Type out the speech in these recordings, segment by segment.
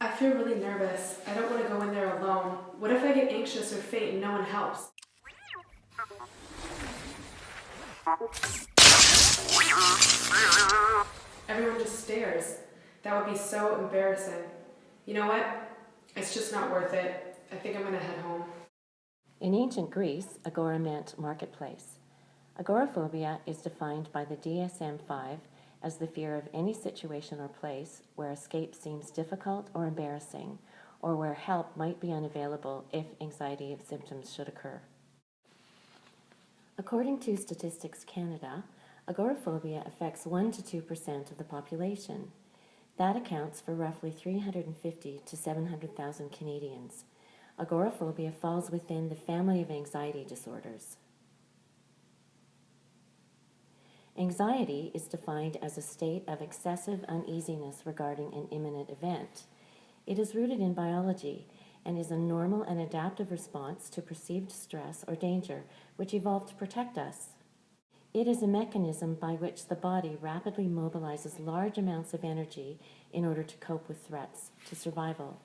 I feel really nervous. I don't want to go in there alone. What if I get anxious or faint and no one helps? Everyone just stares. That would be so embarrassing. You know what? It's just not worth it. I think I'm going to head home. In ancient Greece, agora meant marketplace. Agoraphobia is defined by the DSM-5 as the fear of any situation or place where escape seems difficult or embarrassing, or where help might be unavailable if anxiety symptoms should occur. According to Statistics Canada, agoraphobia affects 1 to 2% of the population. That accounts for roughly 350 to 700,000 Canadians. Agoraphobia falls within the family of anxiety disorders. Anxiety is defined as a state of excessive uneasiness regarding an imminent event. It is rooted in biology and is a normal and adaptive response to perceived stress or danger, which evolved to protect us. It is a mechanism by which the body rapidly mobilizes large amounts of energy in order to cope with threats to survival.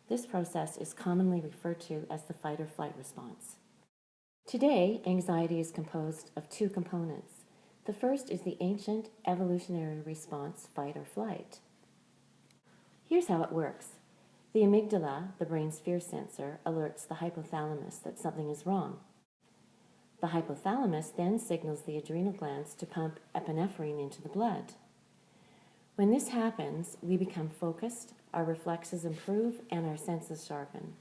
This process is commonly referred to as the fight or flight response. Today, anxiety is composed of two components. The first is the ancient evolutionary response, fight or flight. Here's how it works. The amygdala, the brain's fear sensor, alerts the hypothalamus that something is wrong. The hypothalamus then signals the adrenal glands to pump epinephrine into the blood. When this happens, we become focused, our reflexes improve, and our senses sharpen.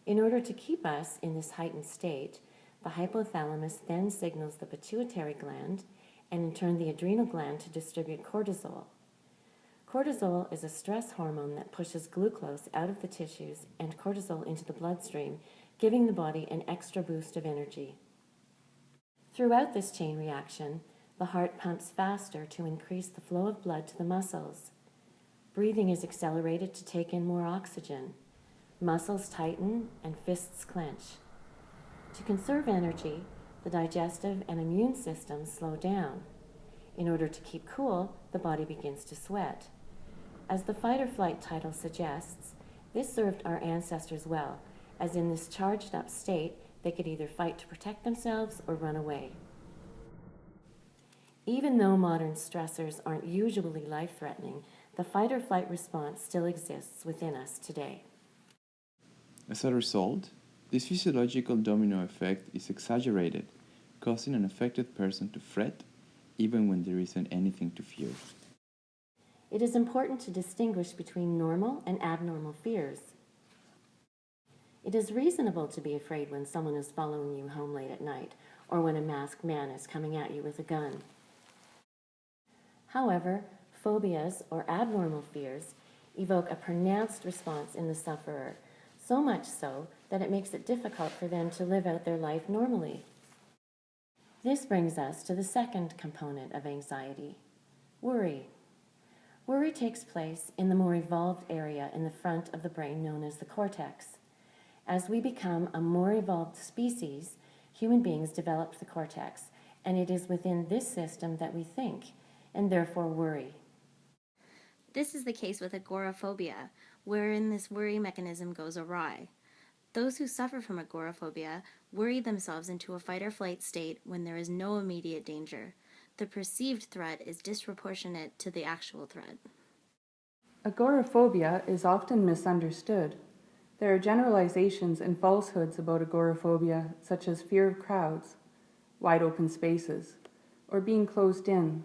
In order to keep us in this heightened state, the hypothalamus then signals the pituitary gland and in turn the adrenal gland to distribute cortisol. Cortisol is a stress hormone that pushes glucose out of the tissues and cortisol into the bloodstream, giving the body an extra boost of energy. Throughout this chain reaction, the heart pumps faster to increase the flow of blood to the muscles. Breathing is accelerated to take in more oxygen. Muscles tighten and fists clench. To conserve energy, the digestive and immune systems slow down. In order to keep cool, the body begins to sweat. As the fight or flight title suggests, this served our ancestors well, as in this charged up state, they could either fight to protect themselves or run away. Even though modern stressors aren't usually life-threatening, the fight or flight response still exists within us today. As a result, this physiological domino effect is exaggerated, causing an affected person to fret even when there isn't anything to fear. It is important to distinguish between normal and abnormal fears. It is reasonable to be afraid when someone is following you home late at night, or when a masked man is coming at you with a gun. However, phobias or abnormal fears evoke a pronounced response in the sufferer, so much so that it makes it difficult for them to live out their life normally. This brings us to the second component of anxiety, worry. Worry takes place in the more evolved area in the front of the brain known as the cortex. As we become a more evolved species, human beings develop the cortex, and it is within this system that we think, and therefore worry. This is the case with agoraphobia, wherein this worry mechanism goes awry. Those who suffer from agoraphobia worry themselves into a fight-or-flight state when there is no immediate danger. The perceived threat is disproportionate to the actual threat. Agoraphobia is often misunderstood. There are generalizations and falsehoods about agoraphobia, such as fear of crowds, wide open spaces, or being closed in.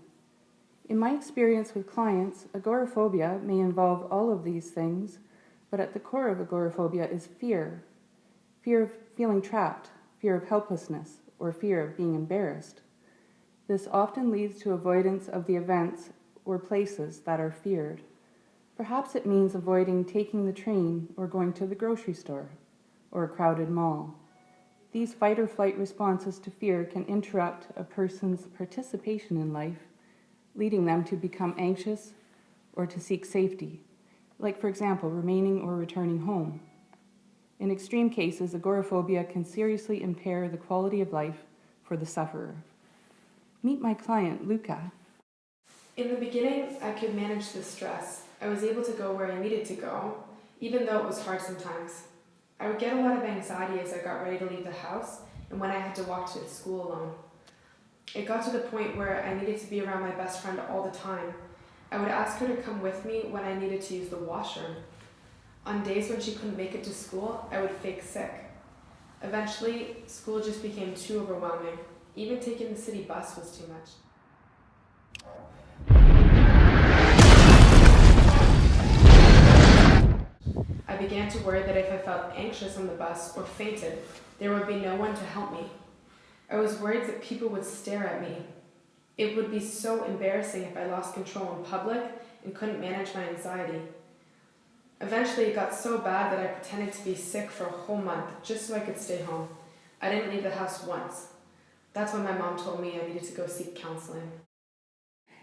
In my experience with clients, agoraphobia may involve all of these things, but at the core of agoraphobia is fear. Fear of feeling trapped, fear of helplessness, or fear of being embarrassed. This often leads to avoidance of the events or places that are feared. Perhaps it means avoiding taking the train or going to the grocery store or a crowded mall. These fight or flight responses to fear can interrupt a person's participation in life, leading them to become anxious or to seek safety, like, for example, remaining or returning home. In extreme cases, agoraphobia can seriously impair the quality of life for the sufferer. Meet my client, Luca. In the beginning, I could manage the stress. I was able to go where I needed to go, even though it was hard sometimes. I would get a lot of anxiety as I got ready to leave the house and when I had to walk to school alone. It got to the point where I needed to be around my best friend all the time. I would ask her to come with me when I needed to use the washroom. On days when she couldn't make it to school, I would fake sick. Eventually, school just became too overwhelming. Even taking the city bus was too much. I began to worry that if I felt anxious on the bus or fainted, there would be no one to help me. I was worried that people would stare at me. It would be so embarrassing if I lost control in public and couldn't manage my anxiety. Eventually, it got so bad that I pretended to be sick for a whole month just so I could stay home. I didn't leave the house once. That's when my mom told me I needed to go seek counseling.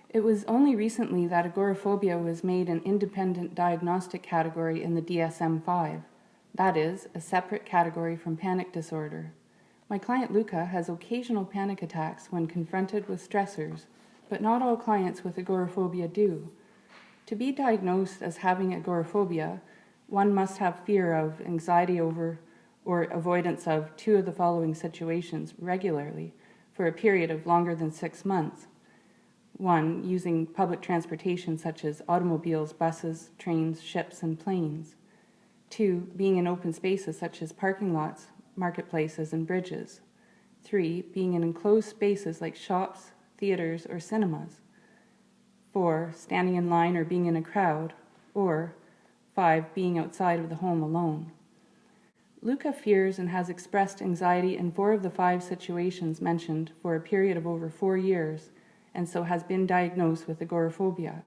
It was only recently that agoraphobia was made an independent diagnostic category in the DSM-5. That is, a separate category from panic disorder. My client Luca has occasional panic attacks when confronted with stressors, but not all clients with agoraphobia do. To be diagnosed as having agoraphobia, one must have fear of, anxiety over, or avoidance of two of the following situations regularly for a period of longer than 6 months. 1. Using public transportation such as automobiles, buses, trains, ships, and planes. 2. Being in open spaces such as parking lots, marketplaces, and bridges. 3. Being in enclosed spaces like shops, theaters, or cinemas. 4. Standing in line or being in a crowd. Or 5. Being outside of the home alone. Luca fears and has expressed anxiety in 4 of the 5 situations mentioned for a period of over 4 years, and so has been diagnosed with agoraphobia.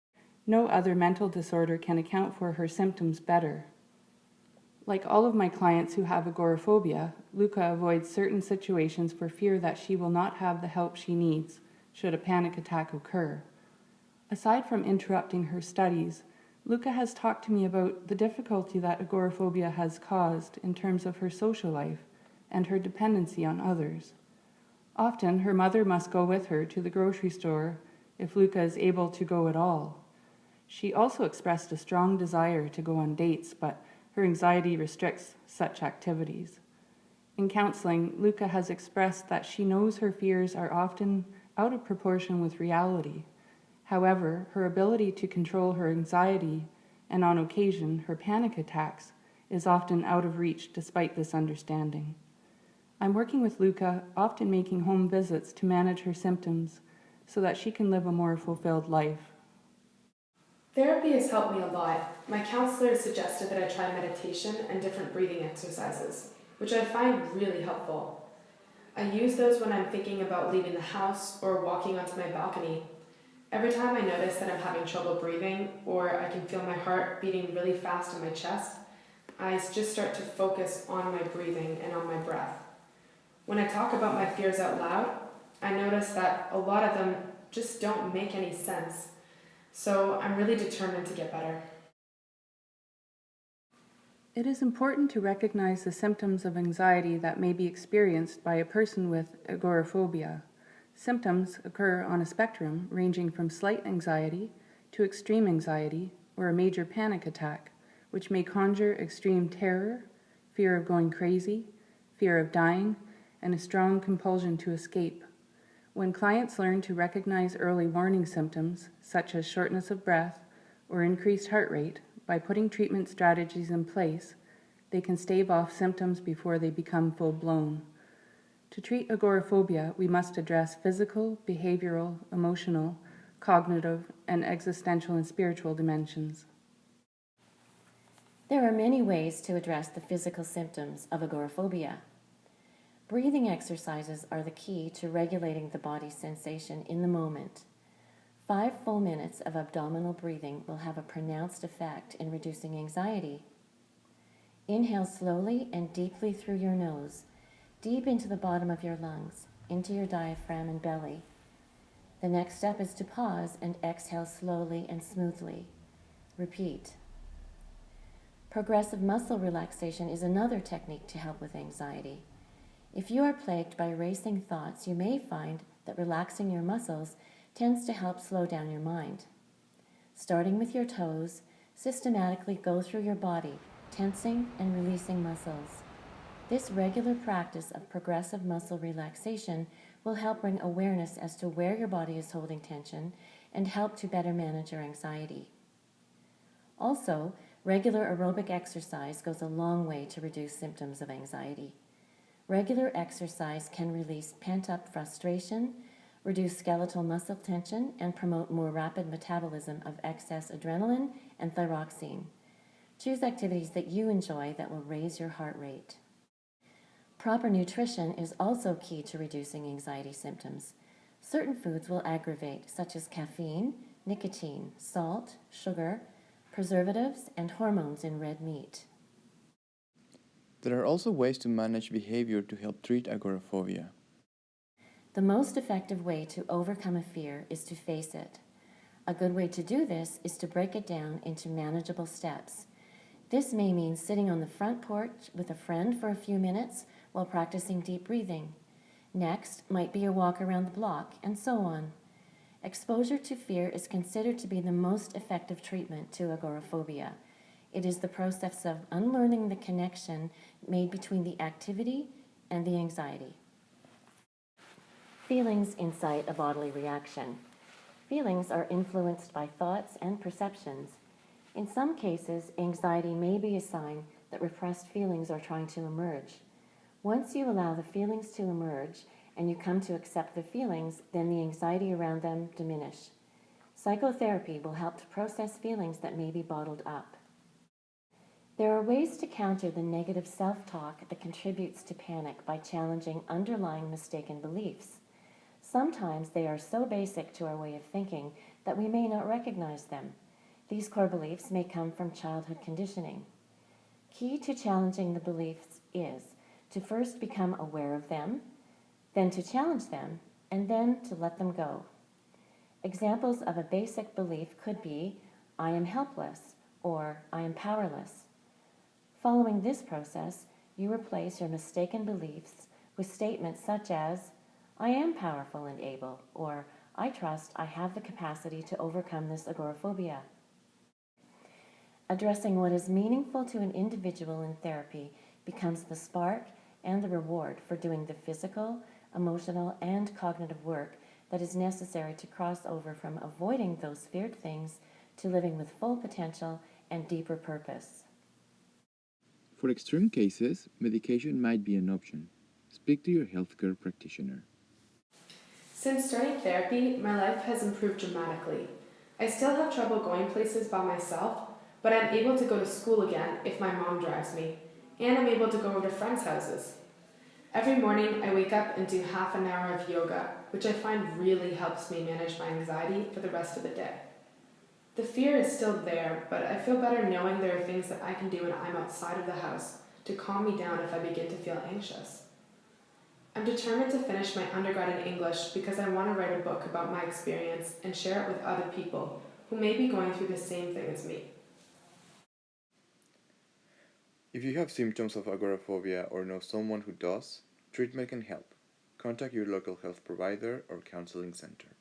No other mental disorder can account for her symptoms better. Like all of my clients who have agoraphobia, Luca avoids certain situations for fear that she will not have the help she needs should a panic attack occur. Aside from interrupting her studies, Luca has talked to me about the difficulty that agoraphobia has caused in terms of her social life and her dependency on others. Often, her mother must go with her to the grocery store if Luca is able to go at all. She also expressed a strong desire to go on dates, but her anxiety restricts such activities. In counseling, Luca has expressed that she knows her fears are often out of proportion with reality. However, her ability to control her anxiety, and on occasion her panic attacks, is often out of reach despite this understanding. I'm working with Luca, often making home visits to manage her symptoms so that she can live a more fulfilled life. Therapy has helped me a lot. My counselor suggested that I try meditation and different breathing exercises, which I find really helpful. I use those when I'm thinking about leaving the house or walking onto my balcony. Every time I notice that I'm having trouble breathing or I can feel my heart beating really fast in my chest, I just start to focus on my breathing and on my breath. When I talk about my fears out loud, I notice that a lot of them just don't make any sense. So I'm really determined to get better. It is important to recognize the symptoms of anxiety that may be experienced by a person with agoraphobia. Symptoms occur on a spectrum ranging from slight anxiety to extreme anxiety or a major panic attack, which may conjure extreme terror, fear of going crazy, fear of dying, and a strong compulsion to escape. When clients learn to recognize early warning symptoms, such as shortness of breath or increased heart rate, by putting treatment strategies in place, they can stave off symptoms before they become full-blown. To treat agoraphobia, we must address physical, behavioral, emotional, cognitive, and existential and spiritual dimensions. There are many ways to address the physical symptoms of agoraphobia. Breathing exercises are the key to regulating the body's sensation in the moment. 5 full minutes of abdominal breathing will have a pronounced effect in reducing anxiety. Inhale slowly and deeply through your nose, deep into the bottom of your lungs, into your diaphragm and belly. The next step is to pause and exhale slowly and smoothly. Repeat. Progressive muscle relaxation is another technique to help with anxiety. If you are plagued by racing thoughts, you may find that relaxing your muscles tends to help slow down your mind. Starting with your toes, Systematically go through your body, tensing and releasing muscles. This regular practice of progressive muscle relaxation will help bring awareness as to where your body is holding tension and help to better manage your anxiety. Also, regular aerobic exercise goes a long way to reduce symptoms of anxiety. Regular exercise can release pent-up frustration, reduce skeletal muscle tension, and promote more rapid metabolism of excess adrenaline and thyroxine. Choose activities that you enjoy that will raise your heart rate. Proper nutrition is also key to reducing anxiety symptoms. Certain foods will aggravate, such as caffeine, nicotine, salt, sugar, preservatives, and hormones in red meat. There are also ways to manage behavior to help treat agoraphobia. The most effective way to overcome a fear is to face it. A good way to do this is to break it down into manageable steps. This may mean sitting on the front porch with a friend for a few minutes while practicing deep breathing. Next might be a walk around the block, and so on. Exposure to fear is considered to be the most effective treatment to agoraphobia. It is the process of unlearning the connection made between the activity and the anxiety. Feelings incite a bodily reaction. Feelings are influenced by thoughts and perceptions. In some cases, anxiety may be a sign that repressed feelings are trying to emerge. Once you allow the feelings to emerge and you come to accept the feelings, then the anxiety around them diminish. Psychotherapy will help to process feelings that may be bottled up. There are ways to counter the negative self-talk that contributes to panic by challenging underlying mistaken beliefs. Sometimes they are so basic to our way of thinking that we may not recognize them. These core beliefs may come from childhood conditioning. Key to challenging the beliefs is to first become aware of them, then to challenge them, and then to let them go. Examples of a basic belief could be, I am helpless, or I am powerless. Following this process, you replace your mistaken beliefs with statements such as, I am powerful and able, or I trust I have the capacity to overcome this agoraphobia. Addressing what is meaningful to an individual in therapy becomes the spark and the reward for doing the physical, emotional, and cognitive work that is necessary to cross over from avoiding those feared things to living with full potential and deeper purpose. For extreme cases, medication might be an option. Speak to your healthcare practitioner. Since starting therapy, my life has improved dramatically. I still have trouble going places by myself, but I'm able to go to school again if my mom drives me, and I'm able to go over to friends' houses. Every morning, I wake up and do half an hour of yoga, which I find really helps me manage my anxiety for the rest of the day. The fear is still there, but I feel better knowing there are things that I can do when I'm outside of the house to calm me down if I begin to feel anxious. I'm determined to finish my undergrad in English because I want to write a book about my experience and share it with other people who may be going through the same thing as me. If you have symptoms of agoraphobia or know someone who does, treatment can help. Contact your local health provider or counseling center.